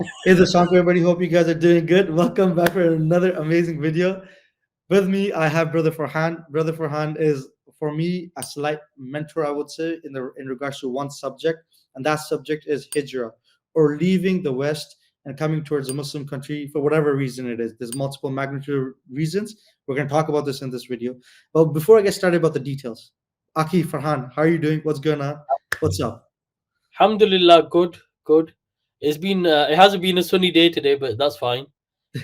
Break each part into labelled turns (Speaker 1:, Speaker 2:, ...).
Speaker 1: Hey, the song everybody. Hope you guys are doing good. Welcome back for another amazing video. With me, I have Brother Farhan. Brother Farhan is, for me, a slight mentor, I would say, in regards to one subject, and that subject is hijrah, or leaving the West and coming towards a Muslim country for whatever reason it is. There's multiple magnitude reasons. We're going to talk about this in this video. But before I get started about the details, Aki Farhan, how are you doing? What's going on? What's up?
Speaker 2: Alhamdulillah, good, good. It hasn't been a sunny day today, but that's fine.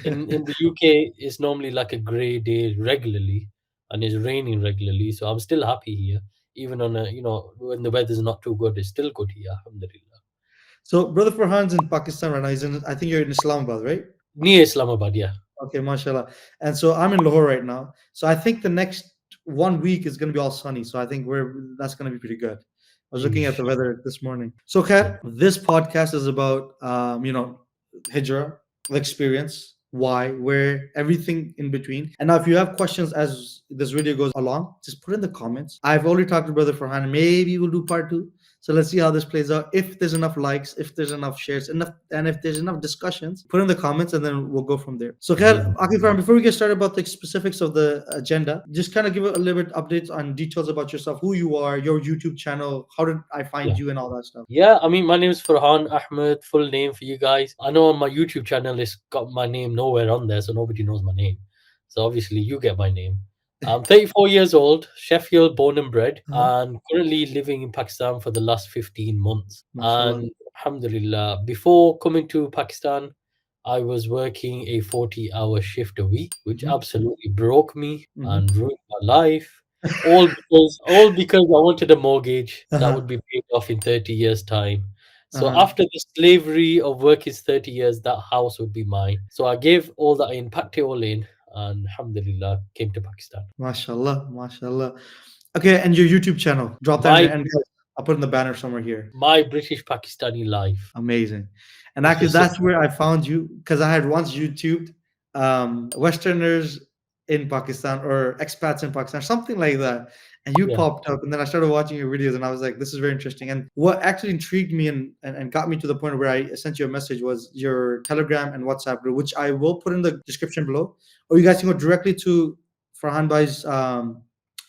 Speaker 2: In the UK, it's normally like a grey day regularly, and it's raining regularly. So I'm still happy here, even on a when the weather's not too good. It's still good here. Alhamdulillah.
Speaker 1: So, Brother Farhan's in Pakistan right now. I think you're in Islamabad, right?
Speaker 2: Near Islamabad, yeah.
Speaker 1: Okay, mashallah. And so I'm in Lahore right now. So I think the next 1 week is going to be all sunny. So I think that's going to be pretty good. I was looking at the
Speaker 2: Inshallah.
Speaker 1: weather this morning. So, Khair, this podcast is about, hijrah, the experience, why, where, everything in between. And now, if you have questions as this video goes along, just put in the comments. I've already talked to Brother Farhan. Maybe we'll do part two. So let's see how this plays out. If there's enough likes, if there's enough shares, and if there's enough discussions, put in the comments, and then we'll go from there. So, Khair, Akif, before we get started about the specifics of the agenda, just kind of give a little bit updates on details about yourself, who you are, your YouTube channel, how did I find
Speaker 2: Yeah.
Speaker 1: you, and all that stuff.
Speaker 2: Yeah, I mean, my name is Farhan Ahmed, full name for you guys. I know on my YouTube channel, it's got my name nowhere on there, so nobody knows my name. So obviously, you get my name. I'm 34 years old, Sheffield born and bred,
Speaker 1: Uh-huh.
Speaker 2: and currently living in Pakistan for the last 15 months.
Speaker 1: Mashallah.
Speaker 2: And Alhamdulillah, before coming to Pakistan, I was working a 40-hour shift a week, which
Speaker 1: Hmm.
Speaker 2: absolutely broke me
Speaker 1: Hmm.
Speaker 2: and ruined my life. All because I wanted a mortgage that
Speaker 1: Uh-huh.
Speaker 2: would be paid off in 30 years' time. So
Speaker 1: Uh-huh.
Speaker 2: after the slavery of work is 30 years, that house would be mine. So I gave all that in, packed it all in, and Alhamdulillah came to Pakistan.
Speaker 1: Mashallah. Mashallah. Okay, and your YouTube channel. Drop that in
Speaker 2: My
Speaker 1: there, and I'll put in the banner somewhere here.
Speaker 2: my British Pakistani life.
Speaker 1: Amazing. And actually,
Speaker 2: So
Speaker 1: that's where I found you because I had once YouTubed Westerners in Pakistan or expats in Pakistan, something like that. And you
Speaker 2: yeah,
Speaker 1: popped up, and then I started watching your videos, and I was like, this is very interesting. And what actually intrigued me and got me to the point where I sent you a message was your Telegram and WhatsApp group, which I will put in the description below. Or you guys can go directly to Farhan Bhai's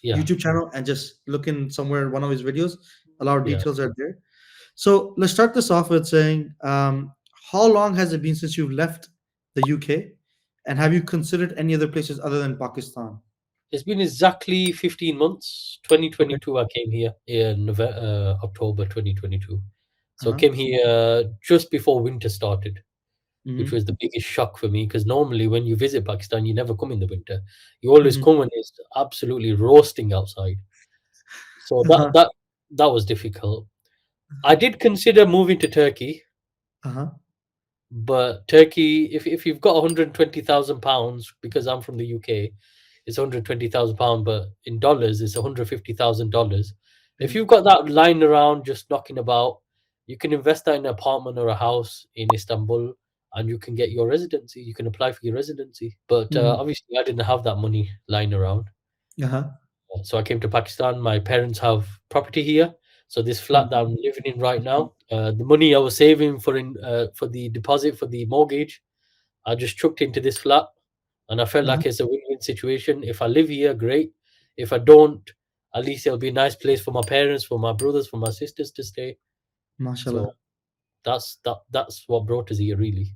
Speaker 2: yeah,
Speaker 1: YouTube channel and just look in somewhere, one of his videos. A lot of
Speaker 2: yeah.
Speaker 1: details are there. So let's start this off with saying, how long has it been since you've left the UK, and have you considered any other places other than Pakistan?
Speaker 2: It's been exactly 15 months.
Speaker 1: Okay.
Speaker 2: 2022, I came here in October 2022. So I
Speaker 1: Uh-huh.
Speaker 2: came here just before winter started, which
Speaker 1: Hmm.
Speaker 2: was the biggest shock for me because normally when you visit Pakistan, you never come in the winter. You always
Speaker 1: Hmm.
Speaker 2: come when it's absolutely roasting outside. So that
Speaker 1: Uh-huh.
Speaker 2: that that was difficult. I did consider moving to Turkey,
Speaker 1: Uh-huh.
Speaker 2: but Turkey, if you've got 120,000 pounds, because I'm from the UK, it's 120,000 pounds, but in dollars, it's $150,000. If
Speaker 1: Mhm.
Speaker 2: you've got that lying around just knocking about, you can invest that in an apartment or a house in Istanbul, and you can get your residency. You can apply for your residency. But
Speaker 1: Mhm.
Speaker 2: obviously, I didn't have that money lying around.
Speaker 1: Uh-huh.
Speaker 2: So I came to Pakistan. My parents have property here. So this flat that
Speaker 1: Mhm.
Speaker 2: I'm living in right now, the money I was saving for the deposit for the mortgage, I just chucked into this flat, and I felt
Speaker 1: Uh-huh.
Speaker 2: like it's a win-win situation. If I live here, great. If I don't, at least it'll be a nice place for my parents, for my brothers, for my sisters to stay. So
Speaker 1: Mashallah.
Speaker 2: that's what brought us here, really.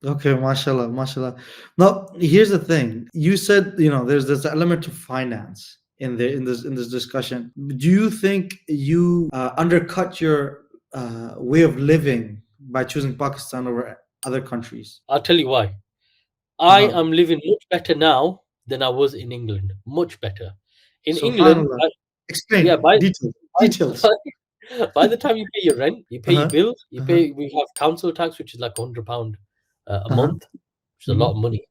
Speaker 1: Okay, mashallah, mashallah. Now, here's the thing. You said, there's this element of finance in this discussion. Do you think you undercut your way of living by choosing Pakistan over other countries?
Speaker 2: I'll tell you why. I
Speaker 1: Uh-huh.
Speaker 2: am living much better now than I was in England. Much better. In England,
Speaker 1: Subhanallah.
Speaker 2: yeah,
Speaker 1: Explain details.
Speaker 2: by
Speaker 1: Details.
Speaker 2: by the time you pay your rent, you pay your
Speaker 1: Uh-huh.
Speaker 2: bills,
Speaker 1: Uh-huh.
Speaker 2: we have council tax, which is like £100 a
Speaker 1: Uh-huh.
Speaker 2: month, which is a lot
Speaker 1: Hmm.
Speaker 2: of money.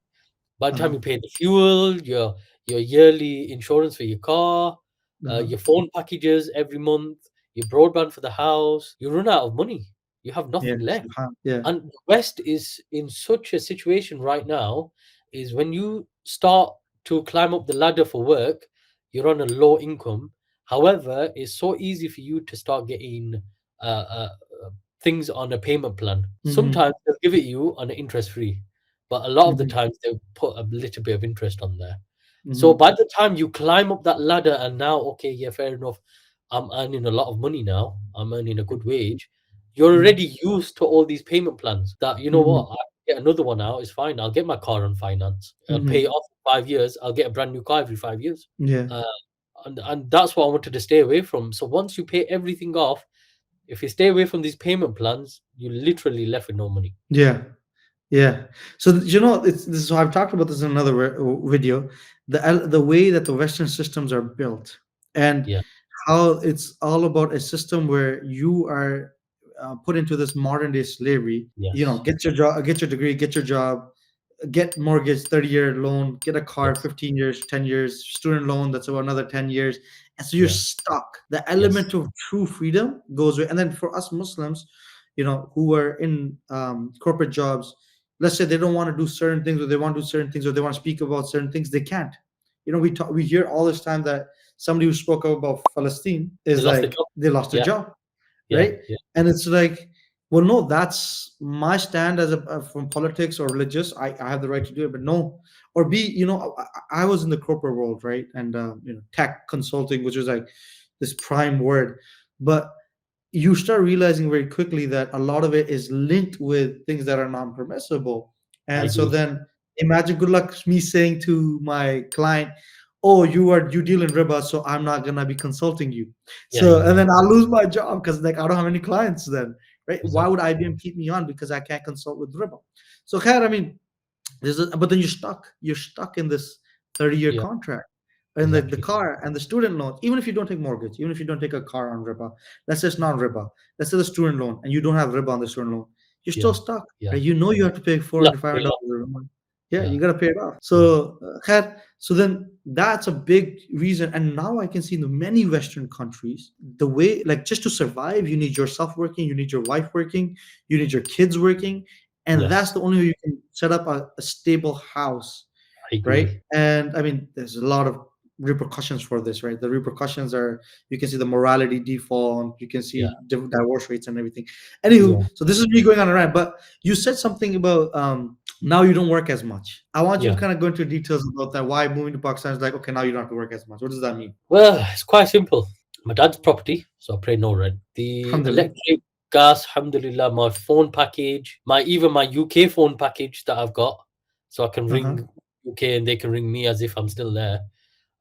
Speaker 2: By the time
Speaker 1: Uh-huh.
Speaker 2: you pay the fuel, your yearly insurance for your car,
Speaker 1: Uh-huh.
Speaker 2: your phone packages every month, your broadband for the house, you run out of money. You have
Speaker 1: Yeah.
Speaker 2: nothing left.
Speaker 1: Subhan. Yeah.
Speaker 2: And the West is in such a situation right now, is when you start to climb up the ladder for work, you're on a low income. However, it's so easy for you to start getting uh, uh, things on a payment plan.
Speaker 1: Mm-hmm.
Speaker 2: Sometimes they'll give it you on an interest free, but a lot of the
Speaker 1: Mm-hmm.
Speaker 2: times they'll put a little bit of interest on there. So
Speaker 1: Mm-hmm.
Speaker 2: by the time you climb up that ladder, and now, okay, yeah, fair enough, I'm earning a lot of money now, I'm earning a good wage, you're already used to all these payment plans that, you know
Speaker 1: Mm-hmm.
Speaker 2: what, I get another one out, it's fine. I'll get my car on finance. I'll pay
Speaker 1: Mm-hmm.
Speaker 2: it off in 5 years. I'll get a brand new car every 5 years.
Speaker 1: Yeah.
Speaker 2: Uh, and that's what I wanted to stay away from. So once you pay everything off, if you stay away from these payment plans, you literally left with no money.
Speaker 1: Yeah. Yeah. So it's this. So I've talked about this in another video. The way that the Western systems are built, and
Speaker 2: Yeah.
Speaker 1: how it's all about a system where you are put into this modern day slavery.
Speaker 2: Yes.
Speaker 1: Get your job, get your degree, get your job, get mortgage, 30-year loan, get a car,
Speaker 2: Yes.
Speaker 1: 15 years, 10 years, student loan, that's about another 10 years. And so you're
Speaker 2: Yeah.
Speaker 1: stuck. The
Speaker 2: Yes.
Speaker 1: element of true freedom goes away. And then for us Muslims, who are in corporate jobs, let's say they don't want to do certain things, or they want to do certain things, or they want to speak about certain things, they can't. We hear all this time that somebody who spoke up about Palestine
Speaker 2: They
Speaker 1: is
Speaker 2: lost the
Speaker 1: like
Speaker 2: job.
Speaker 1: they lost their
Speaker 2: Yeah.
Speaker 1: job,
Speaker 2: Yeah.
Speaker 1: right?
Speaker 2: Yeah.
Speaker 1: And it's like, well, no, that's my stand as from politics or religious. I have the right to do it, but no. Or B, I was in the corporate world, right? And tech consulting, which is like this prime word, but you start realizing very quickly that a lot of it is linked with things that are non-permissible.
Speaker 2: I
Speaker 1: And so
Speaker 2: agree.
Speaker 1: then imagine, good luck me saying to my client, oh, you deal in riba, so I'm not gonna be consulting you.
Speaker 2: Yeah.
Speaker 1: So,
Speaker 2: Yeah.
Speaker 1: and
Speaker 2: Yeah.
Speaker 1: then I'll lose my job because like I don't have any clients then, right? Why would
Speaker 2: Exactly.
Speaker 1: IBM keep me on? Because I can't consult with riba. So Khair, I mean, but then you're stuck in this 30-year
Speaker 2: Yeah.
Speaker 1: contract, and the
Speaker 2: Exactly.
Speaker 1: car and the student loan. Even if you don't take mortgage, even if you don't take a car on riba, let's say it's not riba, let's say the student loan, and you don't have riba on the student loan, you're still
Speaker 2: Yeah.
Speaker 1: stuck,
Speaker 2: Yeah.
Speaker 1: right? You have to pay four
Speaker 2: You have
Speaker 1: hundred,
Speaker 2: to
Speaker 1: five
Speaker 2: pay
Speaker 1: hundred
Speaker 2: it off.
Speaker 1: dollars every month. Yeah,
Speaker 2: Yeah.
Speaker 1: you gotta pay it off.
Speaker 2: Yeah.
Speaker 1: So Khair, so then that's a big reason. And now I can see in the many Western countries, the way, like, just to survive, you need yourself working, you need your wife working, you need your kids working, and that's
Speaker 2: Yes.
Speaker 1: the only way you can set up a stable house,
Speaker 2: I
Speaker 1: right?
Speaker 2: agree.
Speaker 1: And I mean, there's a lot of repercussions for this, right? The repercussions are, you can see the morality default, you can
Speaker 2: Yeah.
Speaker 1: see divorce rates and everything. Anywho,
Speaker 2: Yeah.
Speaker 1: so this is me going on a rant, but you said something about now you don't work as much. I want you to
Speaker 2: Yeah.
Speaker 1: kind of go into details about that. Why moving to Pakistan is like, okay, now you don't have to work as much. What does that mean?
Speaker 2: Well, it's quite simple. My dad's property, so I pay no rent. The
Speaker 1: Alhamdulillah.
Speaker 2: electric, gas, alhamdulillah, my phone package, my UK phone package that I've got, so I can
Speaker 1: Uh-huh.
Speaker 2: ring UK and they can ring me as if I'm still there.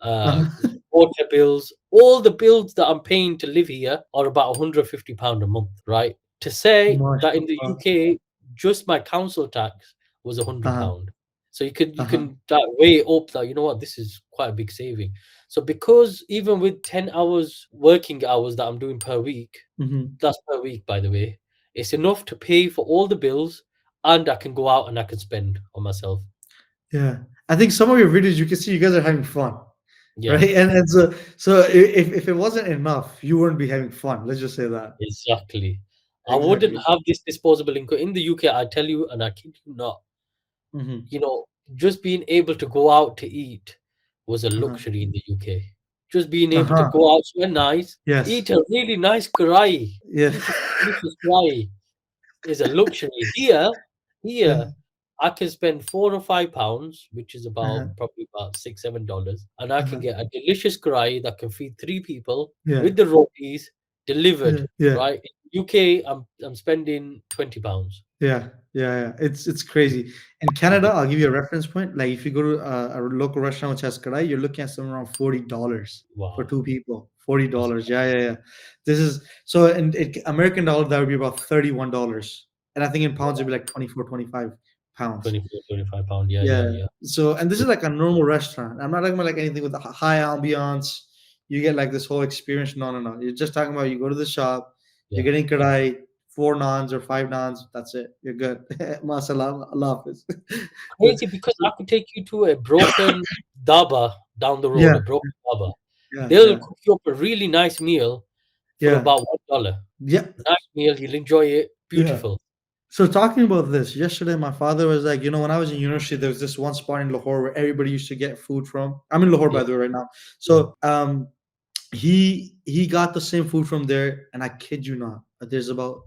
Speaker 2: Uh,
Speaker 1: Uh-huh.
Speaker 2: water bills, all the bills that I'm paying to live here are about £150 a month, right? To say that in the
Speaker 1: Mashallah.
Speaker 2: UK, just my council tax was
Speaker 1: Uh-huh.
Speaker 2: £100. So you
Speaker 1: Uh-huh.
Speaker 2: can that weigh up that, you know what, this is quite a big saving. So because even with 10 hours working hours that I'm doing per week,
Speaker 1: Hmm.
Speaker 2: that's per week by the way, it's enough to pay for all the bills, and I can go out and I can spend on myself.
Speaker 1: Yeah. I think some of your videos, you can see you guys are having fun,
Speaker 2: Yeah.
Speaker 1: right? And so if it wasn't enough, you wouldn't be having fun. Let's just say that.
Speaker 2: Exactly. I wouldn't
Speaker 1: Exactly.
Speaker 2: have this disposable income in the UK. I tell you, and I kid you not,
Speaker 1: Hmm.
Speaker 2: you know, just being able to go out to eat was a
Speaker 1: Uh-huh.
Speaker 2: luxury in the UK. Just being able to
Speaker 1: Uh-huh.
Speaker 2: go out somewhere nice,
Speaker 1: Yes.
Speaker 2: eat a really nice karai,
Speaker 1: Yeah.
Speaker 2: eat a delicious karai is a luxury. Here,
Speaker 1: Yeah.
Speaker 2: I can spend £4 or £5, which is about
Speaker 1: Uh-huh.
Speaker 2: probably about $6 or $7, and I can
Speaker 1: Uh-huh.
Speaker 2: get a delicious karai that can feed three people
Speaker 1: Yeah.
Speaker 2: with the rotis
Speaker 1: Yeah.
Speaker 2: delivered.
Speaker 1: Yeah.
Speaker 2: Right in UK, I'm spending £20.
Speaker 1: Yeah, yeah, yeah. It's crazy. In Canada, I'll give you a reference point. Like if you go to a local restaurant which has kadai, you're looking at somewhere around $40 for
Speaker 2: Wow,
Speaker 1: two people. $40.
Speaker 2: that's
Speaker 1: Yeah, yeah, yeah. This is so in American dollar that would be about $31, and I think in pounds it'd be like 24, 25 pounds.
Speaker 2: 24, £25. Yeah,
Speaker 1: Yeah.
Speaker 2: yeah, yeah.
Speaker 1: So, and this is
Speaker 2: It-
Speaker 1: like a normal restaurant. I'm not talking about like anything with a high ambiance. You get like this whole experience. No, no, no. You're just talking about, you go to the shop, you're
Speaker 2: Yeah,
Speaker 1: getting kadai, four naans or five naans. That's it. You're good. Mashallah, Allah Hafiz. So,
Speaker 2: crazy because I could take you to a broken dhaba down the road,
Speaker 1: yeah,
Speaker 2: a broken dhaba.
Speaker 1: yeah,
Speaker 2: They'll
Speaker 1: yeah,
Speaker 2: cook you up a really nice meal for
Speaker 1: yeah,
Speaker 2: about $1.
Speaker 1: yeah,
Speaker 2: Nice meal, you'll enjoy it.
Speaker 1: yeah.
Speaker 2: Beautiful.
Speaker 1: So talking about this, yesterday my father was like, when I was in university, there was this one spot in Lahore where everybody used to get food from. I'm in Lahore,
Speaker 2: Yeah,
Speaker 1: by the way, right now.
Speaker 2: yeah.
Speaker 1: So he got the same food from there, and I kid you not, there's about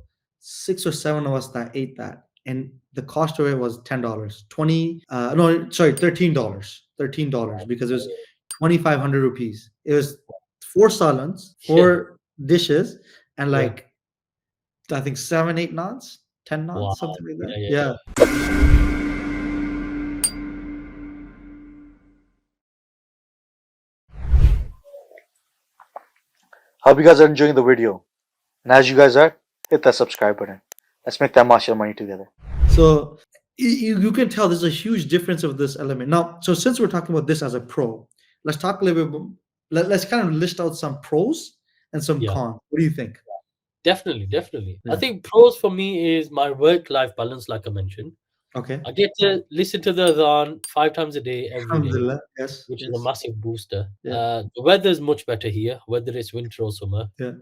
Speaker 1: 6 or 7 of us that ate that, and the cost of it was $10, 20, no, sorry, $13, $13 because it was 2,500 rupees. It was four salons,
Speaker 2: Yeah.
Speaker 1: four dishes, and
Speaker 2: Yeah.
Speaker 1: like I think 7, 8 naans, 10 naans,
Speaker 2: Wow.
Speaker 1: something like that.
Speaker 2: Yeah, yeah,
Speaker 1: Yeah.
Speaker 2: yeah.
Speaker 1: Hope you guys are enjoying the video. And as you guys are, hit that subscribe button. Let's make that Mashallah money together. So you can tell there's a huge difference of this element. Now, so since we're talking about this as a pro, let's talk a little bit. Let's kind of list out some pros and some
Speaker 2: Yeah.
Speaker 1: cons. What do you think?
Speaker 2: Definitely, definitely. I
Speaker 1: Yeah.
Speaker 2: think pros for me is my work-life balance, like I mentioned.
Speaker 1: Okay.
Speaker 2: I get to listen to the Adhan 5 times a day, every day,
Speaker 1: Alhamdulillah. Yes.
Speaker 2: which is a
Speaker 1: Yes.
Speaker 2: massive booster.
Speaker 1: Yeah.
Speaker 2: The weather is much better here, whether it's winter or summer.
Speaker 1: Yeah.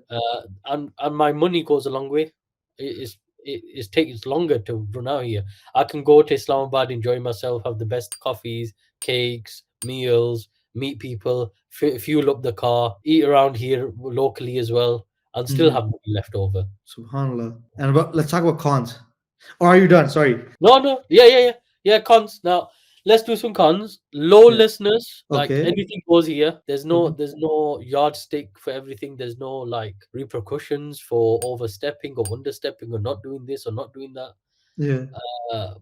Speaker 2: And my money goes a long way. It takes longer to run out here. I can go to Islamabad, enjoy myself, have the best coffees, cakes, meals, meet people, fuel up the car, eat around here locally as well, and still
Speaker 1: Mhm.
Speaker 2: have money left over.
Speaker 1: Subhanallah. And let's talk about cons. Or are you done? Sorry.
Speaker 2: No, no, yeah, yeah, yeah, yeah. Cons. Now, let's do some cons.
Speaker 1: Yeah.
Speaker 2: Lawlessness, like
Speaker 1: Okay.
Speaker 2: anything goes here.
Speaker 1: Mhm.
Speaker 2: There's no yardstick for everything. There's no like repercussions for overstepping or understepping or not doing this or not doing that.
Speaker 1: Yeah.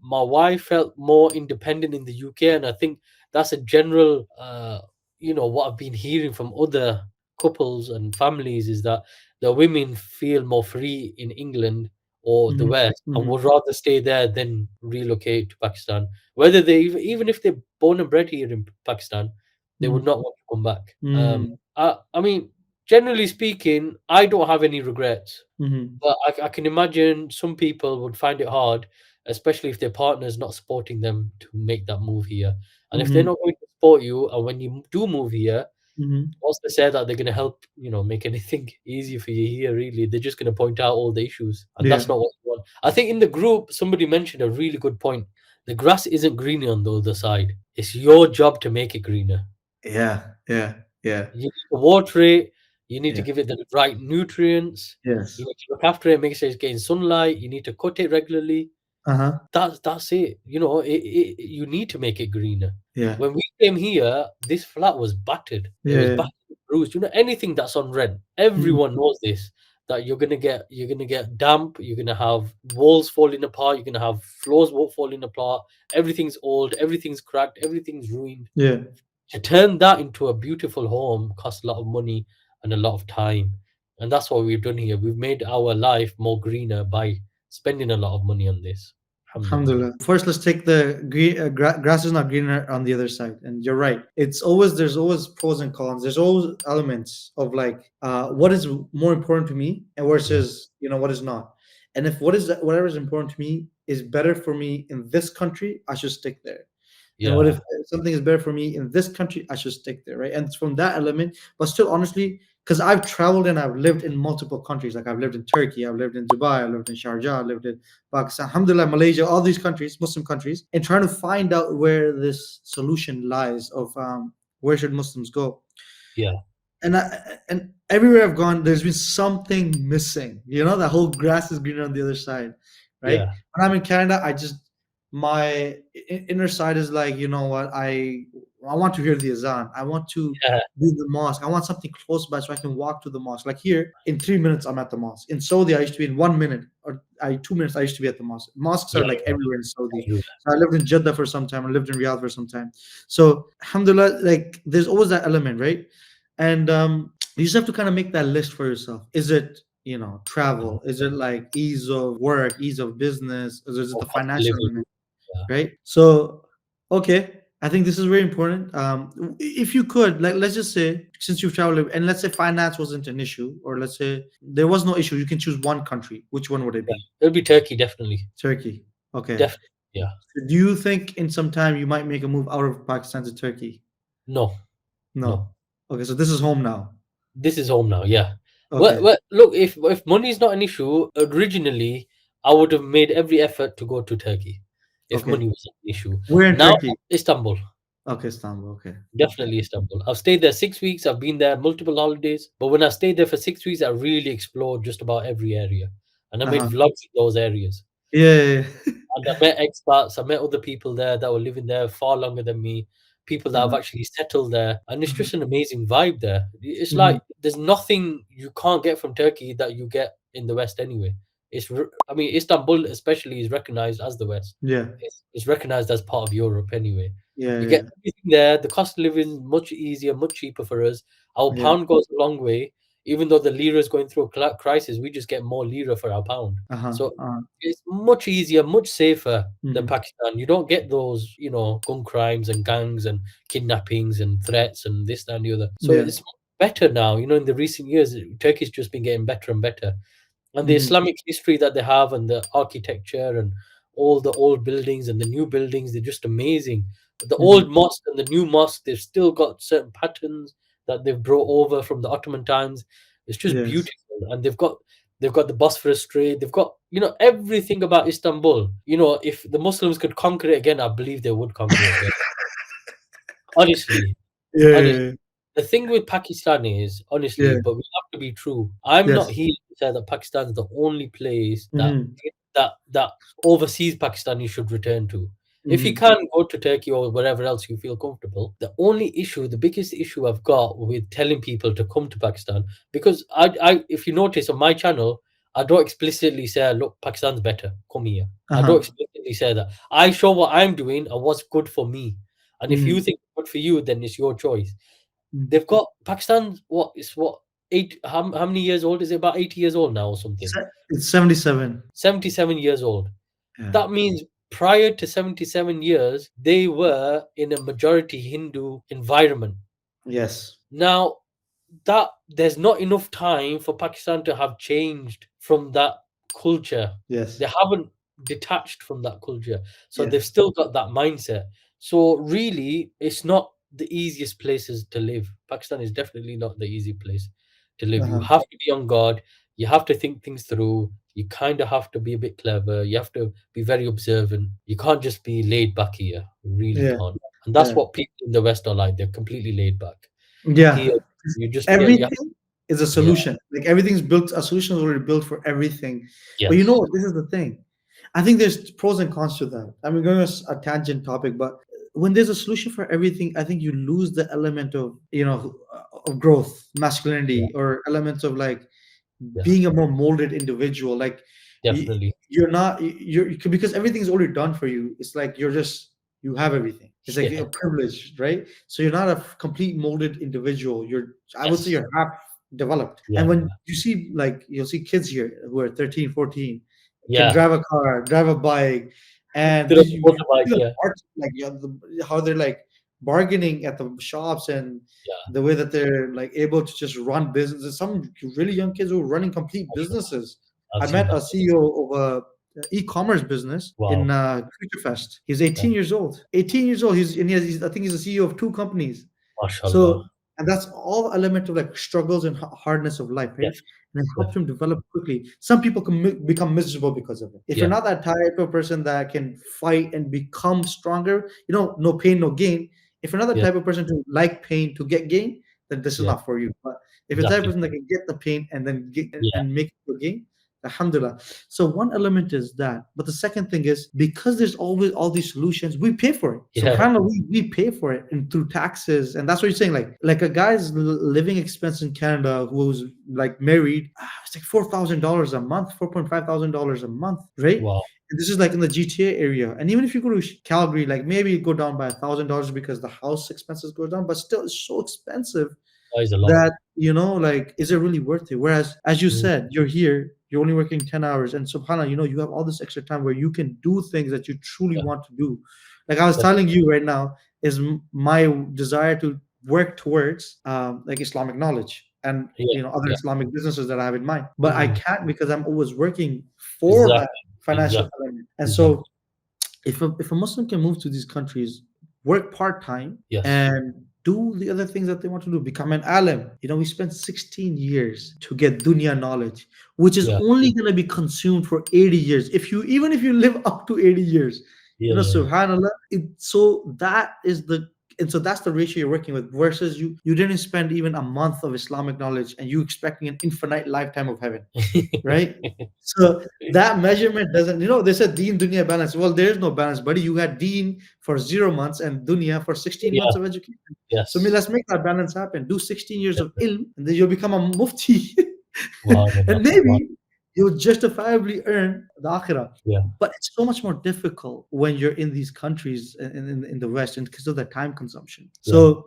Speaker 2: My wife felt more independent in the UK, and I think that's a general, what I've been hearing from other couples and families is that the women feel more free in England or the
Speaker 1: Mhm.
Speaker 2: West and
Speaker 1: Mhm.
Speaker 2: would rather stay there than relocate to Pakistan. Whether even if they're born and bred here in Pakistan, they would
Speaker 1: Mhm.
Speaker 2: not want to come back.
Speaker 1: Mhm.
Speaker 2: I mean, generally speaking, I don't have any regrets.
Speaker 1: Mhm.
Speaker 2: But I can imagine some people would find it hard, especially if their partner's not supporting them to make that move here. And if they're
Speaker 1: Mhm.
Speaker 2: not going to support you, and when you do move here,
Speaker 1: Mhm.
Speaker 2: once they say that they're going to help, make anything easy for you here, really, they're just going to point out all the issues. And
Speaker 1: Yeah.
Speaker 2: that's not what you want. I think in the group, somebody mentioned a really good point. The grass isn't greener on the other side. It's your job to make it greener.
Speaker 1: Yeah. Yeah. Yeah.
Speaker 2: You need to water it. You need to
Speaker 1: Yeah.
Speaker 2: give it the right nutrients. You
Speaker 1: Yes.
Speaker 2: need to look after it, make sure it's getting sunlight. You need to cut it regularly.
Speaker 1: Uh-huh.
Speaker 2: That's it. You need to make it greener.
Speaker 1: Yeah.
Speaker 2: When we came here, this flat was battered. It
Speaker 1: Yeah.
Speaker 2: was
Speaker 1: Yeah.
Speaker 2: battered, bruised. Anything that's on rent,
Speaker 1: Mhm.
Speaker 2: everyone knows this. That you're gonna get damp. You're gonna have walls falling apart. You're gonna have floors falling apart. Everything's old. Everything's cracked. Everything's ruined.
Speaker 1: Yeah.
Speaker 2: To turn that into a beautiful home costs a lot of money and a lot of time. And that's what we've done here. We've made our life more greener by spending a lot of money on this. Alhamdulillah.
Speaker 1: Alhamdulillah. First, let's take the green. Grass is not greener on the other side, and you're right. There's always pros and cons. There's always elements of like what is more important to me, and
Speaker 2: Yeah.
Speaker 1: versus what is not. And if whatever is important to me is better for me in this country, I should stick there. And what if
Speaker 2: Yeah.
Speaker 1: something is better for me in this country? I should stick there, right? And it's from that element, but still, honestly, because I've traveled and I've lived in multiple countries. Like I've lived in Turkey, I've lived in Dubai, I've lived in Sharjah, I've lived in Pakistan, Alhamdulillah, Malaysia, all these countries, Muslim countries, and trying to find out where this solution lies of where should Muslims go.
Speaker 2: Yeah.
Speaker 1: And everywhere I've gone, there's been something missing. That whole grass is greener on the other side, right?
Speaker 2: Yeah.
Speaker 1: When I'm in Canada, my inner side is like, you know what, I want to hear the azan. I want to
Speaker 2: Yeah.
Speaker 1: be in the mosque. I want something close by so I can walk to the mosque. Like here, in 3 minutes, I'm at the mosque. In Saudi, I used to be in 1 minute, or 2 minutes. I used to be at the mosque. Mosques are
Speaker 2: Yeah.
Speaker 1: like
Speaker 2: Yeah.
Speaker 1: everywhere in Saudi.
Speaker 2: Everywhere.
Speaker 1: So I lived in Jeddah for some time. I lived in Riyadh for some time. So alhamdulillah, like there's always that element, right? And you just have to kind of make that list for yourself. Is it travel? Is it like ease of work, ease of business? Is it
Speaker 2: Or
Speaker 1: the
Speaker 2: cost of
Speaker 1: financial
Speaker 2: living.
Speaker 1: element,
Speaker 2: Yeah.
Speaker 1: right? So, okay, I think this is very important. If you could, like, let's just say, since you've traveled, and let's say finance wasn't an issue, or let's say there was no issue, you can choose one country. Which one would it
Speaker 2: Yeah.
Speaker 1: be?
Speaker 2: It'll be Turkey, definitely.
Speaker 1: Turkey. Okay.
Speaker 2: Definitely. Yeah.
Speaker 1: Do you think in some time you might make a move out of Pakistan to Turkey?
Speaker 2: No. No.
Speaker 1: No. Okay, so this is home now.
Speaker 2: This is home now. Yeah. Well,
Speaker 1: Okay.
Speaker 2: well look, if money is not an issue, originally I would have made every effort to go to Turkey if
Speaker 1: Okay.
Speaker 2: money was an issue.
Speaker 1: Where in
Speaker 2: Now,
Speaker 1: Turkey?
Speaker 2: Istanbul.
Speaker 1: Okay, Istanbul. Okay. Okay.
Speaker 2: Definitely Istanbul. I've stayed there 6 weeks. I've been there multiple holidays. But when I stayed there for 6 weeks, I really explored just about every area. and I made
Speaker 1: Uh-huh.
Speaker 2: vlogs in those areas.
Speaker 1: Yeah.
Speaker 2: And I met expats, I met other people there that were living there far longer than me, people that have
Speaker 1: Uh-huh.
Speaker 2: actually settled there, and it's
Speaker 1: Uh-huh.
Speaker 2: just an amazing vibe there. It's
Speaker 1: Mhm.
Speaker 2: like there's nothing you can't get from Turkey that you get in the West anyway. I mean, Istanbul especially is recognized as the West.
Speaker 1: Yeah.
Speaker 2: It's recognized as part of Europe anyway.
Speaker 1: Yeah.
Speaker 2: You
Speaker 1: Yeah.
Speaker 2: get everything there. The cost of living is much easier, much cheaper for us. Our
Speaker 1: Yeah.
Speaker 2: pound goes a long way. Even though the lira is going through a crisis, we just get more lira for our pound.
Speaker 1: Uh-huh.
Speaker 2: So
Speaker 1: Uh-huh.
Speaker 2: it's much easier, much safer than
Speaker 1: Mhm.
Speaker 2: Pakistan. You don't get those, gun crimes and gangs and kidnappings and threats and this that, and the other. So
Speaker 1: Yeah.
Speaker 2: it's better now. In the recent years, Turkey's just been getting better and better. And the
Speaker 1: Mhm.
Speaker 2: Islamic history that they have and the architecture and all the old buildings and the new buildings, they're just amazing. The
Speaker 1: Mhm.
Speaker 2: old mosque and the new mosque, they've still got certain patterns that they've brought over from the Ottoman times. It's just
Speaker 1: Yes.
Speaker 2: beautiful. And they've got the Bosphorus Strait. They've got, everything about Istanbul. If the Muslims could conquer it again, I believe they would conquer it again. Honestly,
Speaker 1: Yeah.
Speaker 2: honestly.
Speaker 1: Yeah.
Speaker 2: The thing with Pakistan is, honestly,
Speaker 1: Yeah.
Speaker 2: but we have to be true. I'm not
Speaker 1: Yes.
Speaker 2: here to say that Pakistan is the only place that
Speaker 1: Mhm.
Speaker 2: that overseas Pakistani should return to. If you
Speaker 1: Mhm.
Speaker 2: can go to Turkey or wherever else you feel comfortable, the biggest issue I've got with telling people to come to Pakistan, because if you notice on my channel, I don't explicitly say, look, Pakistan's better, come here. I don't
Speaker 1: Uh-huh.
Speaker 2: explicitly say that. I show what I'm doing and what's good for me. And if you
Speaker 1: Mhm.
Speaker 2: think it's good for you, then it's your choice.
Speaker 1: Mhm.
Speaker 2: They've got Pakistan. What eight? How many years old is it? About 80 years old now or something.
Speaker 1: It's 77.
Speaker 2: 77 years old.
Speaker 1: Yeah.
Speaker 2: That means prior to 77 years, they were in a majority Hindu environment.
Speaker 1: Yes.
Speaker 2: Now, that there's not enough time for Pakistan to have changed from that culture.
Speaker 1: Yes.
Speaker 2: They haven't detached from that culture. So
Speaker 1: Yes.
Speaker 2: they've still got that mindset. So really, it's not the easiest places to live. Pakistan is definitely not the easy place to live. You
Speaker 1: Uh-huh.
Speaker 2: have to be on guard. You have to think things through. You kind of have to be a bit clever. You have to be very observant. You can't just be laid back here. You really
Speaker 1: Yeah.
Speaker 2: can't. And that's
Speaker 1: Yeah.
Speaker 2: what people in the West are like. They're completely laid back.
Speaker 1: Yeah.
Speaker 2: Here, you just you have,
Speaker 1: Everything is a
Speaker 2: yeah,
Speaker 1: solution. Like everything's built, a solution is already built for everything. But you know
Speaker 2: yes,
Speaker 1: what? This is the thing. I think there's pros and cons to that. I mean, going on a tangent topic, but when there's a solution for everything, I think you lose the element of of growth,
Speaker 2: yeah,
Speaker 1: masculinity, or elements of like
Speaker 2: yeah,
Speaker 1: being a more molded individual. Like you,
Speaker 2: definitely,
Speaker 1: you're not you're because everything's already done for you. It's like you have everything. It's like
Speaker 2: yeah,
Speaker 1: you're privileged, right? So you're not a complete molded individual. I would say
Speaker 2: yes,
Speaker 1: you're half developed.
Speaker 2: yeah,
Speaker 1: And when you see like you'll see kids here who are 13, 14, can
Speaker 2: yeah.
Speaker 1: drive a car, drive a bike, and
Speaker 2: They're on
Speaker 1: this
Speaker 2: the
Speaker 1: you
Speaker 2: motorbike,
Speaker 1: see the
Speaker 2: yeah,
Speaker 1: parts like how they're like bargaining at the shops and
Speaker 2: yeah,
Speaker 1: the way that they're like able to just run businesses. Some really young kids who are running complete
Speaker 2: mashallah.
Speaker 1: businesses.
Speaker 2: I've
Speaker 1: I
Speaker 2: seen
Speaker 1: met
Speaker 2: that.
Speaker 1: a CEO of a e-commerce business in
Speaker 2: Wow,
Speaker 1: Future Fest. He's
Speaker 2: yeah,
Speaker 1: 18 years old. 18 years old. I think he's the CEO of two companies.
Speaker 2: mashallah,
Speaker 1: So, and that's all element of like struggles and hardness of life, right?
Speaker 2: definitely,
Speaker 1: And it helps him
Speaker 2: definitely,
Speaker 1: develop quickly. Some people can become miserable because of it. If you're
Speaker 2: yeah,
Speaker 1: not that type of person that can fight and become stronger, no pain, no gain. If you're not the
Speaker 2: yeah,
Speaker 1: type of person to like pain to get gain, then this is
Speaker 2: yeah,
Speaker 1: not for you. But if you're the type of
Speaker 2: exactly,
Speaker 1: person that can get the pain and then get
Speaker 2: yeah,
Speaker 1: and make it to a gain, alhamdulillah. So one element is that. But the second thing is because there's always all these solutions, we pay for it.
Speaker 2: yeah,
Speaker 1: Subhanallah, we pay for it and through taxes. And that's what you're saying. Like a guy's living expense in Canada who's like married, it's like $4,000 a month, $4,500 a month, right?
Speaker 2: wow,
Speaker 1: And this is like in the GTA area. And even if you go to Calgary, like maybe you go down by $1,000 because the house expenses go down, but still it's so expensive
Speaker 2: that is a lot.
Speaker 1: that like is it really worth it? Whereas as you
Speaker 2: Mm,
Speaker 1: said, you're here, you're only working 10 hours, and subhanallah, you have all this extra time where you can do things that you truly
Speaker 2: yeah,
Speaker 1: want to do. Like I was
Speaker 2: definitely,
Speaker 1: telling you right now, is my desire to work towards like Islamic knowledge and
Speaker 2: yeah,
Speaker 1: other
Speaker 2: yeah,
Speaker 1: Islamic businesses that I have in mind, but I
Speaker 2: mm,
Speaker 1: can't because I'm always working for that
Speaker 2: exactly,
Speaker 1: financial
Speaker 2: exactly,
Speaker 1: element. And so
Speaker 2: exactly,
Speaker 1: if a Muslim can move to these countries, work part time,
Speaker 2: yes,
Speaker 1: and do the other things that they want to do, become an alim. We spent 16 years to get dunya knowledge, which is
Speaker 2: yeah,
Speaker 1: only going to be consumed for 80 years. Even if you live up to 80 years,
Speaker 2: yeah, yeah,
Speaker 1: subhanallah. So that is the and so that's the ratio you're working with, versus you didn't spend even a month of Islamic knowledge and you expecting an infinite lifetime of heaven, right? So that measurement doesn't, they said deen dunya balance. Well, there's no balance, buddy. You had deen for 0 months and dunya for 16
Speaker 2: Yeah.
Speaker 1: months of education. So
Speaker 2: Yes.
Speaker 1: let's make that balance happen. Do 16 years of ilm, and then you'll become a mufti.
Speaker 2: Subhanallah.
Speaker 1: And maybe you'll justifiably earn the akhirah.
Speaker 2: Yeah.
Speaker 1: But it's so much more difficult when you're in these countries in the West, and because of the time consumption.
Speaker 2: Yeah.
Speaker 1: So,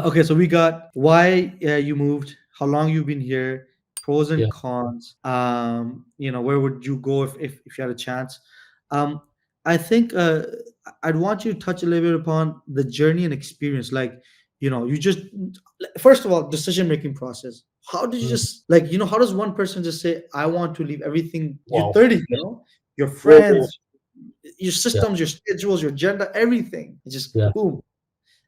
Speaker 1: okay, so we got why you moved, how long you've been here, pros and
Speaker 2: Yeah.
Speaker 1: cons. Where would you go if you had a chance? Um, I think I'd want you to touch a little bit upon the journey and experience. Like, you just first of all, decision making process. How did you
Speaker 2: Mm.
Speaker 1: just like, how does one person just say, I want to leave everything? You're
Speaker 2: Wow.
Speaker 1: 30,
Speaker 2: Yeah.
Speaker 1: your
Speaker 2: Whoa.
Speaker 1: friends, your
Speaker 2: Yeah.
Speaker 1: systems, your schedules, your agenda, everything. It's just
Speaker 2: Yeah.
Speaker 1: boom.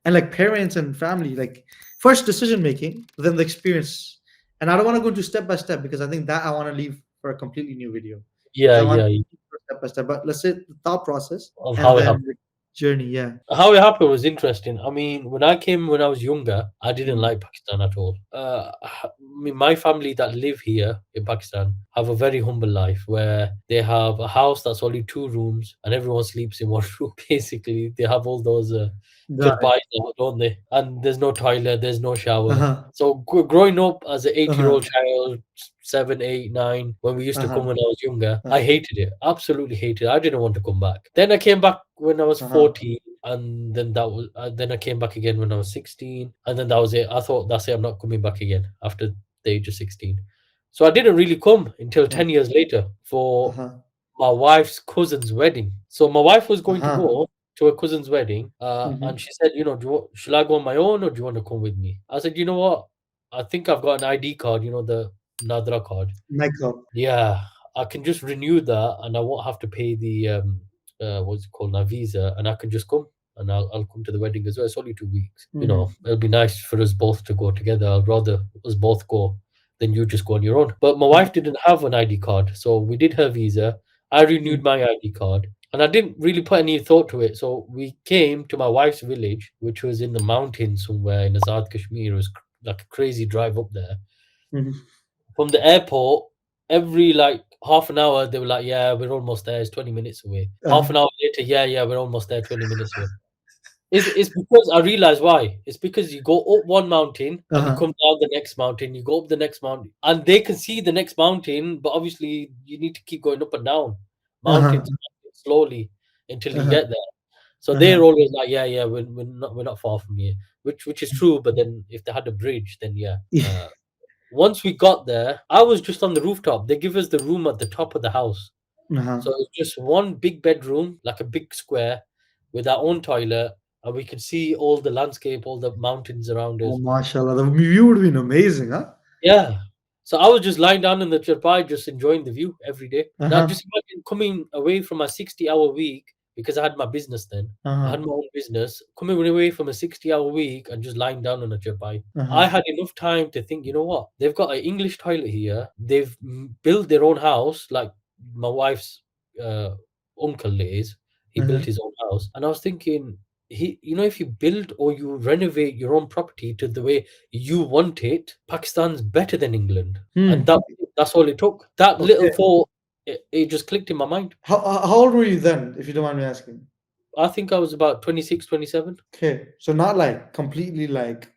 Speaker 1: And like parents and family, like first decision making, then the experience. And I don't want to go into step by step because I think that I want to leave for a completely new video. Because
Speaker 2: Yeah.
Speaker 1: I want
Speaker 2: Yeah.
Speaker 1: step by step. But let's say the thought process
Speaker 2: Of
Speaker 1: and
Speaker 2: how it
Speaker 1: then
Speaker 2: happened.
Speaker 1: the journey. Yeah.
Speaker 2: How it happened was interesting. I mean, when I came when I was younger, I didn't
Speaker 1: Mhm.
Speaker 2: like Pakistan at all. I mean, my family that live here in Pakistan have a very humble life where they have a house that's only 2 rooms and everyone sleeps in one room. Basically, they have all those
Speaker 1: Got it.
Speaker 2: charpais now, don't they? And there's no toilet, there's no shower.
Speaker 1: Uh-huh.
Speaker 2: So growing up as an 8-year-old
Speaker 1: Uh-huh.
Speaker 2: child, 7, 8, 9, when we used to come
Speaker 1: Uh-huh.
Speaker 2: when I was younger, I
Speaker 1: Uh-huh.
Speaker 2: hated it. Absolutely hated it. I didn't want to come back. Then I came back when I was
Speaker 1: Uh-huh.
Speaker 2: 14, and then I came back again when I was 16, and then that was it. I thought that's it. I'm not coming back again after the age of 16. So I didn't really come until
Speaker 1: Uh-huh.
Speaker 2: 10 years later for
Speaker 1: Uh-huh.
Speaker 2: my wife's cousin's wedding. So my wife was going to
Speaker 1: Uh-huh.
Speaker 2: go to her cousin's wedding, and
Speaker 1: Mm-hmm.
Speaker 2: she said, should I go on my own or do you want to come with me? I said, you know what? I think I've got an ID card, the Nadra card.
Speaker 1: Nightclub.
Speaker 2: Yeah, I can just renew that, and I won't have to pay the what's it called, now, visa, and I can just come, and I'll come to the wedding as well. It's only 2 weeks.
Speaker 1: Mm-hmm.
Speaker 2: It'll be nice for us both to go together. I'd rather us both go than you just go on your own. But my wife didn't have an ID card, so we did her visa. I renewed my ID card, and I didn't really put any thought to it. So we came to my wife's village, which was in the mountains somewhere in Azad Kashmir. It was like a crazy drive up there
Speaker 1: Mm-hmm.
Speaker 2: from the airport. Every like half an hour, they were like, "Yeah, we're almost there. It's 20 minutes away." Half
Speaker 1: Uh-huh.
Speaker 2: an hour later, "Yeah, yeah, we're almost there. 20 minutes away." It's because I realize why. It's because you go up one mountain and you
Speaker 1: Uh-huh.
Speaker 2: come down the next mountain. You go up the next mountain, and they can see the next mountain, but obviously you need to keep going up and down
Speaker 1: Uh-huh.
Speaker 2: mountains slowly until you
Speaker 1: Uh-huh.
Speaker 2: get there. So they're
Speaker 1: Uh-huh.
Speaker 2: always like, "Yeah, yeah, we're not far from here," which is true. But then if they had a bridge, then yeah. Once we got there, I was just on the rooftop. They give us the room at the top of the house.
Speaker 1: Uh-huh.
Speaker 2: So it's just one big bedroom, like a big square, with our own toilet, and we could see all the landscape, all the mountains around
Speaker 1: Oh,
Speaker 2: us.
Speaker 1: mashallah. The view would have been amazing, huh?
Speaker 2: Yeah. So I was just lying down in the charpai, just enjoying the view every day. Now,
Speaker 1: Uh-huh.
Speaker 2: just imagine coming away from a 60-hour week because I had my business then. I had
Speaker 1: Uh-huh.
Speaker 2: my own business, coming away from a 60-hour week and just lying down on a charpai. I
Speaker 1: Uh-huh.
Speaker 2: had enough time to think, you know what? They've got an English toilet here. They've built their own house, like my wife's uh, uncle is. He built
Speaker 1: Uh-huh.
Speaker 2: his own house. And I was thinking, if you build or you renovate your own property to the way you want it, Pakistan's better than England. And
Speaker 1: Hmm.
Speaker 2: that's all it took. That little
Speaker 1: Okay.
Speaker 2: thought, it just clicked in my mind.
Speaker 1: How old were you then, if you don't mind me asking?
Speaker 2: I think I was about 26, 27.
Speaker 1: Okay. So not like completely like,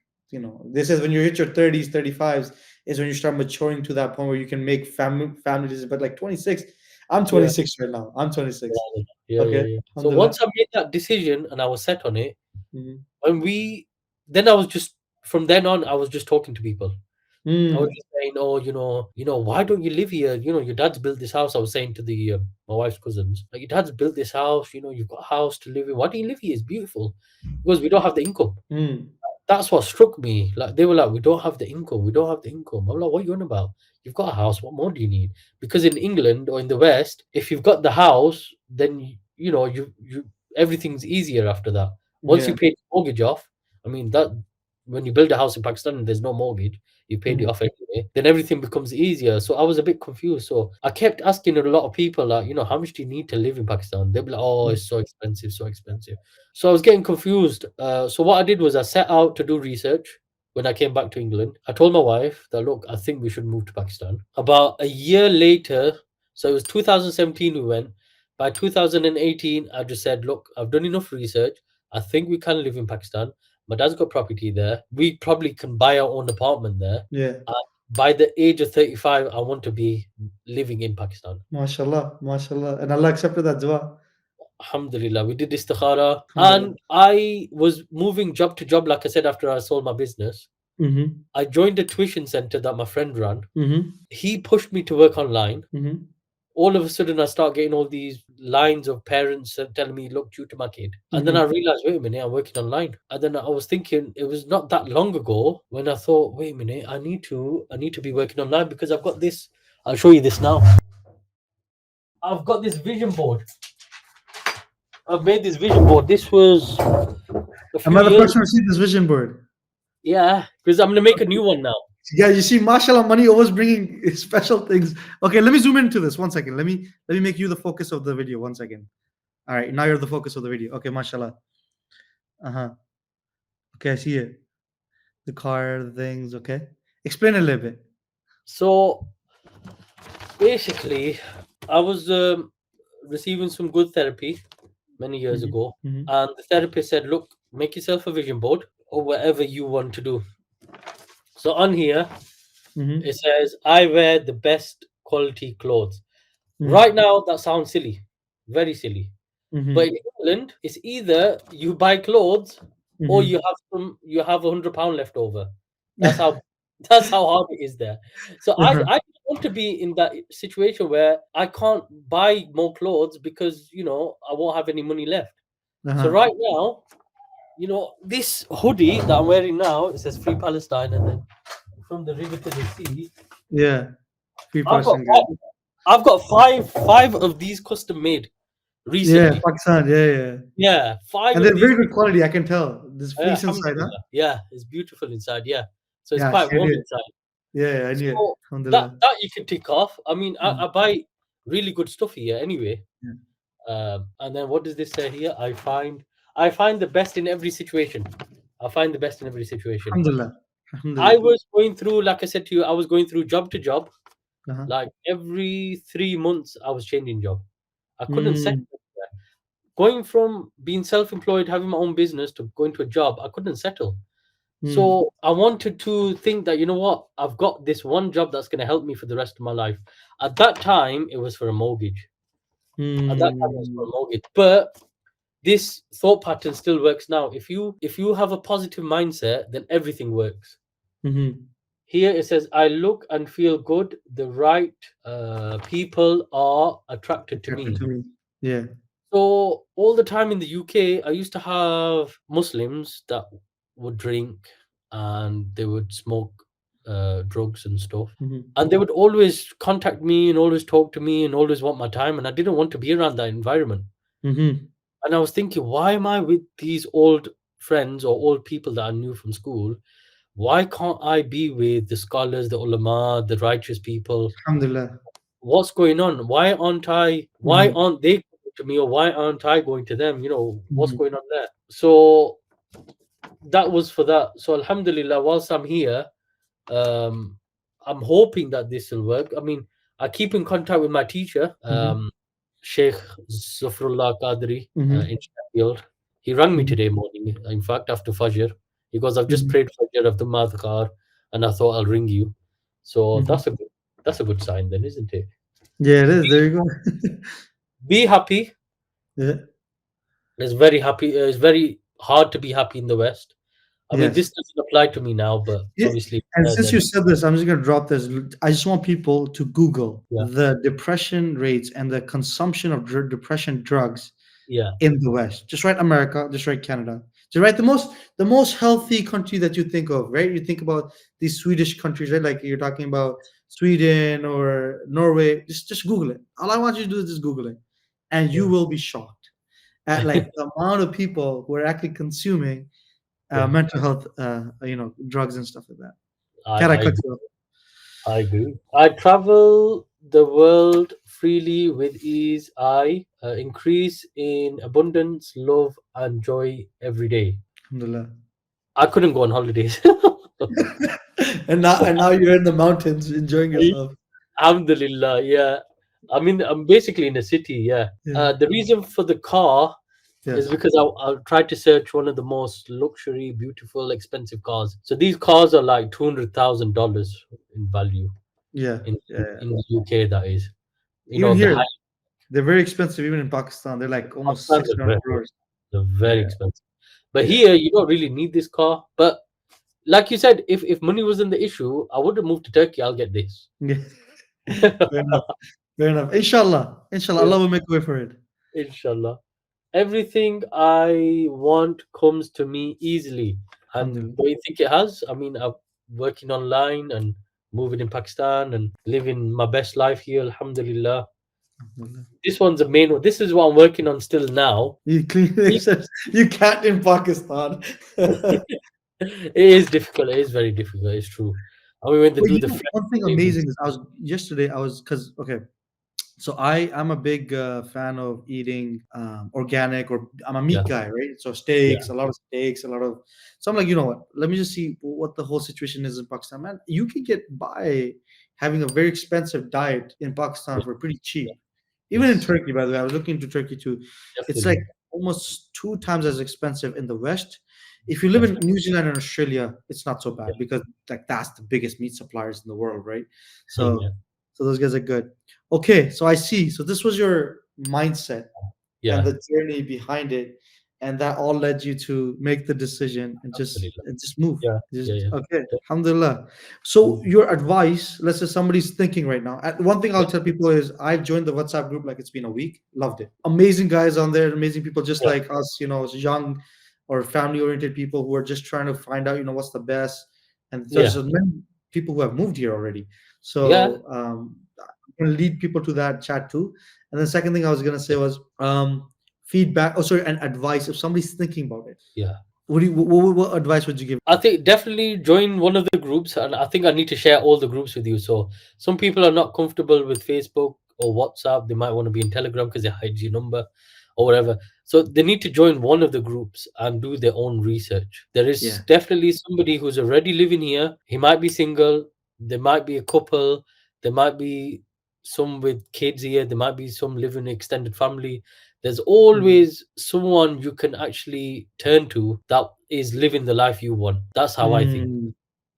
Speaker 1: this is when you hit your 30s, 35s is when you start maturing to that point where you can make family decisions. But like 26, I'm
Speaker 2: Yeah.
Speaker 1: 26 right now. I'm 26.
Speaker 2: Yeah, yeah,
Speaker 1: Okay.
Speaker 2: yeah. So
Speaker 1: Alhamdulillah.
Speaker 2: once I made that decision and I was set on it,
Speaker 1: Mm-hmm.
Speaker 2: when then I was just, from then on, I was just talking to people. I was
Speaker 1: Mm.
Speaker 2: just saying, "Oh, why don't you live here? Your dad's built this house." I was saying to the my wife's cousins, like, "Your dad's built this house. You've got a house to live in. Why don't you live here? It's beautiful." Because we don't have the income.
Speaker 1: Mm.
Speaker 2: That's what struck me. Like, they were like, "We don't have the income. We don't have the income." I'm like, "What are you on about? You've got a house. What more do you need?" Because in England or in the West, if you've got the house, then you everything's easier after that. Once
Speaker 1: Yeah.
Speaker 2: you pay the mortgage off, I mean that. when you build a house in Pakistan and there's no mortgage, you paid it
Speaker 1: Mhm.
Speaker 2: off anyway, then everything becomes easier. So I was a bit confused. So I kept asking a lot of people, like, how much do you need to live in Pakistan? They'd be like, oh,
Speaker 1: Mhm.
Speaker 2: it's so expensive, so expensive. So I was getting confused. So what I did was I set out to do research. When I came back to England, I told my wife that, look, I think we should move to Pakistan. About a year later, so it was 2017 we went. By 2018, I just said, look, I've done enough research. I think we can live in Pakistan. My dad's got property there. We probably can buy our own apartment there.
Speaker 1: Yeah.
Speaker 2: By the age of 35, I want to be living in Pakistan.
Speaker 1: Mashallah. Mashallah. And Allah accepted that dua.
Speaker 2: Alhamdulillah, we did istikhara.
Speaker 1: Alhamdulillah.
Speaker 2: And I was moving job to job, like I said, after I sold my business.
Speaker 1: Mm-hmm.
Speaker 2: I joined a tuition center that my friend ran.
Speaker 1: Mm-hmm.
Speaker 2: He pushed me to work online.
Speaker 1: Mm-hmm.
Speaker 2: All of a sudden, I start getting all these lines of parents telling me, look, tutor my kid. And then I
Speaker 1: Mm-hmm.
Speaker 2: realized, wait a minute, I'm working online. And then I was thinking, it was not that long ago when I thought, wait a minute, I need to be working online because I've got this. I'll show you this now. I've got this vision board. I've made this vision board. This was a
Speaker 1: Am
Speaker 2: few
Speaker 1: I the
Speaker 2: years.
Speaker 1: person who received this vision board?
Speaker 2: Yeah, because I'm gonna make a new one now.
Speaker 1: Yeah, you see, mashallah, money always bringing special things. Okay, let me zoom into this. One second. Let me make you the focus of the video. One second. All right, now you're the focus of the video. Okay, mashallah. Uh-huh. Okay, I see it. The car, the things. Okay, explain a little bit.
Speaker 2: So basically, I was receiving some good therapy many years
Speaker 1: Mm-hmm.
Speaker 2: ago,
Speaker 1: Mm-hmm.
Speaker 2: and the therapist said, "Look, make yourself a vision board or whatever you want to do." So on here
Speaker 1: Mm-hmm.
Speaker 2: it says, "I wear the best quality clothes."
Speaker 1: Mm-hmm.
Speaker 2: Right now, that sounds silly, very silly. But in
Speaker 1: Mm-hmm.
Speaker 2: England, it's either you buy clothes or
Speaker 1: Mm-hmm.
Speaker 2: you have £100 left over. That's how that's how hard it is there. So
Speaker 1: Uh-huh.
Speaker 2: I don't want to be in that situation where I can't buy more clothes because I won't have any money left. So
Speaker 1: Uh-huh.
Speaker 2: right now, this hoodie that I'm wearing now, it says Free Palestine, and then from the river to the sea,
Speaker 1: Yeah, free
Speaker 2: I've got
Speaker 1: Pakistan guy.
Speaker 2: five, I've got five of these custom made
Speaker 1: Yeah,
Speaker 2: recently.
Speaker 1: Pakistan. Yeah, yeah.
Speaker 2: Yeah, five
Speaker 1: And
Speaker 2: of
Speaker 1: they're
Speaker 2: these.
Speaker 1: very good quality. I can tell. There's
Speaker 2: Yeah,
Speaker 1: fleece inside, huh?
Speaker 2: alhamdulillah. Yeah, it's beautiful inside. Yeah, so it's
Speaker 1: Yeah,
Speaker 2: quite
Speaker 1: I
Speaker 2: warm
Speaker 1: knew it.
Speaker 2: inside.
Speaker 1: Yeah, yeah, I knew it.
Speaker 2: So that
Speaker 1: Alhamdulillah.
Speaker 2: that you can tick off. I mean, I
Speaker 1: Mhm.
Speaker 2: buy really good stuff here anyway.
Speaker 1: Yeah.
Speaker 2: And then what does this say here? I find the best in every situation. I find the best in every situation.
Speaker 1: Alhamdulillah.
Speaker 2: I
Speaker 1: Alhamdulillah.
Speaker 2: was going through, like I said to you, I was going through job to job.
Speaker 1: Uh-huh.
Speaker 2: Like every 3 months, I was changing job. I couldn't settle.
Speaker 1: Mm,
Speaker 2: Going from being self-employed, having my own business to going to a job, I couldn't settle.
Speaker 1: mm,
Speaker 2: So I wanted to think that, you know what, I've got this one job that's going to help me for the rest of my life. At that time, it was for a mortgage. At that time, it was for a
Speaker 1: mm,
Speaker 2: mortgage. But this thought pattern still works now. If you have a positive mindset, then everything works.
Speaker 1: mhm.
Speaker 2: Here it says, I look and feel good. The right people are attracted to
Speaker 1: Happened
Speaker 2: me.
Speaker 1: to me. Yeah.
Speaker 2: So all the time in the UK, I used to have Muslims that would drink and they would smoke drugs and stuff.
Speaker 1: Mhm.
Speaker 2: And they would always contact me and always talk to me and always want my time. And I didn't want to be around that environment.
Speaker 1: Mhm.
Speaker 2: And I was thinking, why am I with these old friends or old people that I knew from school? Why can't I be with the scholars, the ulama, the righteous people?
Speaker 1: Alhamdulillah.
Speaker 2: What's going on? Why
Speaker 1: Mhm.
Speaker 2: aren't they coming to me, or why aren't I going to them? What's
Speaker 1: Mhm.
Speaker 2: going on there? So that was for that. So alhamdulillah, whilst I'm here, um I'm hoping that this will work. I mean, I keep in contact with my teacher,
Speaker 1: Mhm.
Speaker 2: Sheikh Zafrullah Qadri,
Speaker 1: Mhm.
Speaker 2: in Sheffield. He rang me
Speaker 1: Mhm.
Speaker 2: today morning, in fact, after Fajr. He goes, I've just
Speaker 1: Mhm.
Speaker 2: prayed Fajr of the Madhkar, and I thought I'll ring you. So
Speaker 1: Mhm.
Speaker 2: that's a good sign then, isn't it?
Speaker 1: Yeah, it is.
Speaker 2: Be,
Speaker 1: There you go.
Speaker 2: be happy.
Speaker 1: Yeah.
Speaker 2: It's very happy. It's very hard to be happy in the West. I mean,
Speaker 1: Yes.
Speaker 2: this doesn't apply to me now, but
Speaker 1: Yeah,
Speaker 2: obviously,
Speaker 1: and since
Speaker 2: then
Speaker 1: you said this, I'm just gonna drop this. I just want people to Google
Speaker 2: yeah,
Speaker 1: the depression rates and the consumption of depression drugs
Speaker 2: yeah,
Speaker 1: in the West. Just write America, just write Canada. Just write the most healthy country that you think of, right? You think about these Swedish countries, right? Like you're talking about Sweden or Norway. Just Google it. All I want you to do is just Google it, and you
Speaker 2: yeah,
Speaker 1: will be shocked at like the amount of people who are actually consuming
Speaker 2: Yeah,
Speaker 1: mental health, drugs and stuff like that.
Speaker 2: I,
Speaker 1: Can I
Speaker 2: I
Speaker 1: cut
Speaker 2: agree.
Speaker 1: you off?
Speaker 2: I agree. I travel the world freely with ease. I increase in abundance, love, and joy every day.
Speaker 1: Alhamdulillah.
Speaker 2: I couldn't go on holidays.
Speaker 1: And now you're in the mountains enjoying yourself.
Speaker 2: Alhamdulillah, yeah. I mean, I'm basically in a city, yeah.
Speaker 1: Yeah.
Speaker 2: The reason for the car
Speaker 1: Yeah.
Speaker 2: is because I tried to search one of the most luxury, beautiful, expensive cars. So these cars are like $200,000 in value
Speaker 1: Yeah.
Speaker 2: in
Speaker 1: Yeah. Yeah.
Speaker 2: in the UK. That is,
Speaker 1: Even
Speaker 2: the
Speaker 1: here,
Speaker 2: high
Speaker 1: they're very expensive. Even in Pakistan, they're like almost
Speaker 2: cars
Speaker 1: six
Speaker 2: are
Speaker 1: hundred
Speaker 2: very,
Speaker 1: crores.
Speaker 2: they're very
Speaker 1: Yeah.
Speaker 2: expensive. But
Speaker 1: Yeah.
Speaker 2: here, you don't really need this car. But like you said, if money wasn't the issue, I would have moved to Turkey. I'll get this.
Speaker 1: Yeah. Fair enough. Fair enough. Inshallah. Inshallah.
Speaker 2: Yeah,
Speaker 1: Allah will make a way for it.
Speaker 2: inshallah. Everything I want comes to me easily. And
Speaker 1: Alhamdulillah.
Speaker 2: what do you think it has? I mean, I'm working online and moving in Pakistan and living my best life here, alhamdulillah.
Speaker 1: Alhamdulillah.
Speaker 2: This one's the main one. This is what I'm working on still now.
Speaker 1: You clearly said you can't in Pakistan. But
Speaker 2: It is difficult. It is very difficult. It's true. I mean, when they do the French
Speaker 1: one thing
Speaker 2: payments,
Speaker 1: amazing is I was because okay, so I'm a big fan of eating organic, or I'm a
Speaker 2: yeah,
Speaker 1: meat guy, right? So
Speaker 2: yeah,
Speaker 1: steaks, a lot of steaks, a lot of. So I'm like, you know what? Let me just see what the whole situation is in Pakistan, man. You can get by having a very expensive diet in Pakistan
Speaker 2: yeah,
Speaker 1: for pretty
Speaker 2: yeah,
Speaker 1: cheap. Even in
Speaker 2: yes,
Speaker 1: Turkey, by the way, I was looking into Turkey too. It's like
Speaker 2: definitely,
Speaker 1: almost two times as expensive in the West. If you live in
Speaker 2: definitely,
Speaker 1: New Zealand and Australia, it's not so
Speaker 2: yeah,
Speaker 1: bad because like that's the biggest meat suppliers in the world, right?
Speaker 2: same, yeah,
Speaker 1: So those guys are good. Okay, so I see. So this was your mindset and
Speaker 2: yeah,
Speaker 1: the journey behind it, and that all led you to make the decision
Speaker 2: absolutely,
Speaker 1: and just move.
Speaker 2: yeah,
Speaker 1: Just
Speaker 2: yeah, yeah,
Speaker 1: okay, alhamdulillah. So
Speaker 2: mm,
Speaker 1: your advice, let's say somebody's thinking right now. One thing I'll
Speaker 2: yeah,
Speaker 1: tell people is I've joined the WhatsApp group like it's been a week. Loved it. Amazing guys on there, amazing people just
Speaker 2: yeah,
Speaker 1: like us, young or family-oriented people who are just trying to find out, what's the best. And there's
Speaker 2: yeah,
Speaker 1: many people who have moved here already.
Speaker 2: yeah,
Speaker 1: So I'm gonna lead people to that chat too. And the second thing I was gonna say was feedback. Oh, sorry, and advice. If somebody's thinking about it,
Speaker 2: yeah.
Speaker 1: what advice would you give?
Speaker 2: I think definitely join one of the groups, and I think I need to share all the groups with you. So some people are not comfortable with Facebook or WhatsApp. They might want to be in Telegram because it hides your number or whatever. So they need to join one of the groups and do their own research. There is
Speaker 1: Yeah.
Speaker 2: definitely somebody who's already living here. He might be single. There might be a couple. There might be some with kids here. There might be some living in extended family. There's
Speaker 1: Mm,
Speaker 2: always someone you can actually turn to that is living the life you want. That's how I think.
Speaker 1: mm,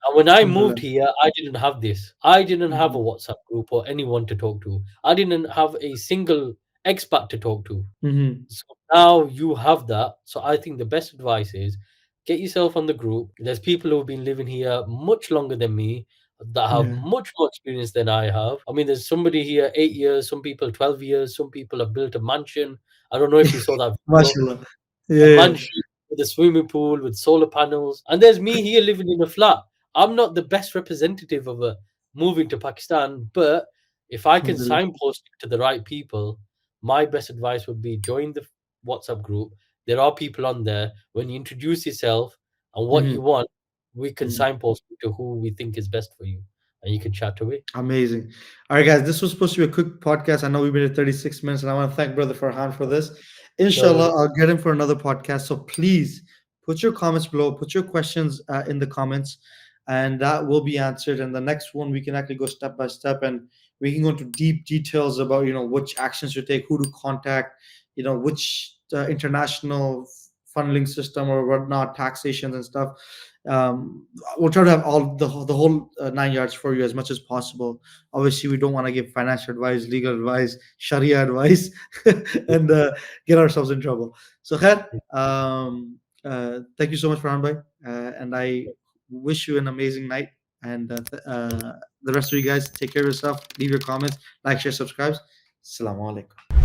Speaker 2: And when I moved
Speaker 1: alhamdulillah.
Speaker 2: here, I didn't have this. I didn't have a
Speaker 1: Mhm,
Speaker 2: WhatsApp group or anyone to talk to. I didn't have a single expat to talk to.
Speaker 1: mhm,
Speaker 2: So now you have that. So I think the best advice is get yourself on the group. There's people who've been living here much longer than me that have
Speaker 1: yeah.
Speaker 2: much more experience than I have. I mean, there's somebody here 8 years, some people 12 years, some people have built a mansion. I don't know if you saw that video,
Speaker 1: Mashallah.
Speaker 2: a
Speaker 1: Yeah. Yeah.
Speaker 2: mansion with a swimming pool with solar panels. And there's me here living in a flat. I'm not the best representative of a moving to Pakistan, but if I can
Speaker 1: Alhamdulillah.
Speaker 2: signpost you to the right people, my best advice would be join the WhatsApp group. There are people on there. When you introduce yourself and what you
Speaker 1: Mhm,
Speaker 2: want, we can
Speaker 1: mhm.
Speaker 2: signpost you to who we think is best for you, and you can chat away.
Speaker 1: Amazing. All right, guys, this was supposed to be a quick podcast. I know we've been at 36 minutes, and I want to thank Brother Farhan for this.
Speaker 2: No
Speaker 1: Inshallah,
Speaker 2: worries.
Speaker 1: I'll get him for another podcast. So please put your comments below, put your questions in the comments, and that will be answered. And the next one, we can actually go step by step, and we can go into deep details about, which actions to take, who to contact, which international funneling system or whatnot, taxations and stuff. We'll try to have the whole 9 yards for you as much as possible. Obviously, we don't want to give financial advice, legal advice, Sharia advice, and get ourselves in trouble. So, Khair, thank you so much, Farhan bhai, and I wish you an amazing night. And the rest of you guys, take care of yourself. Leave your comments, like, share, subscribe. Assalamu alaikum.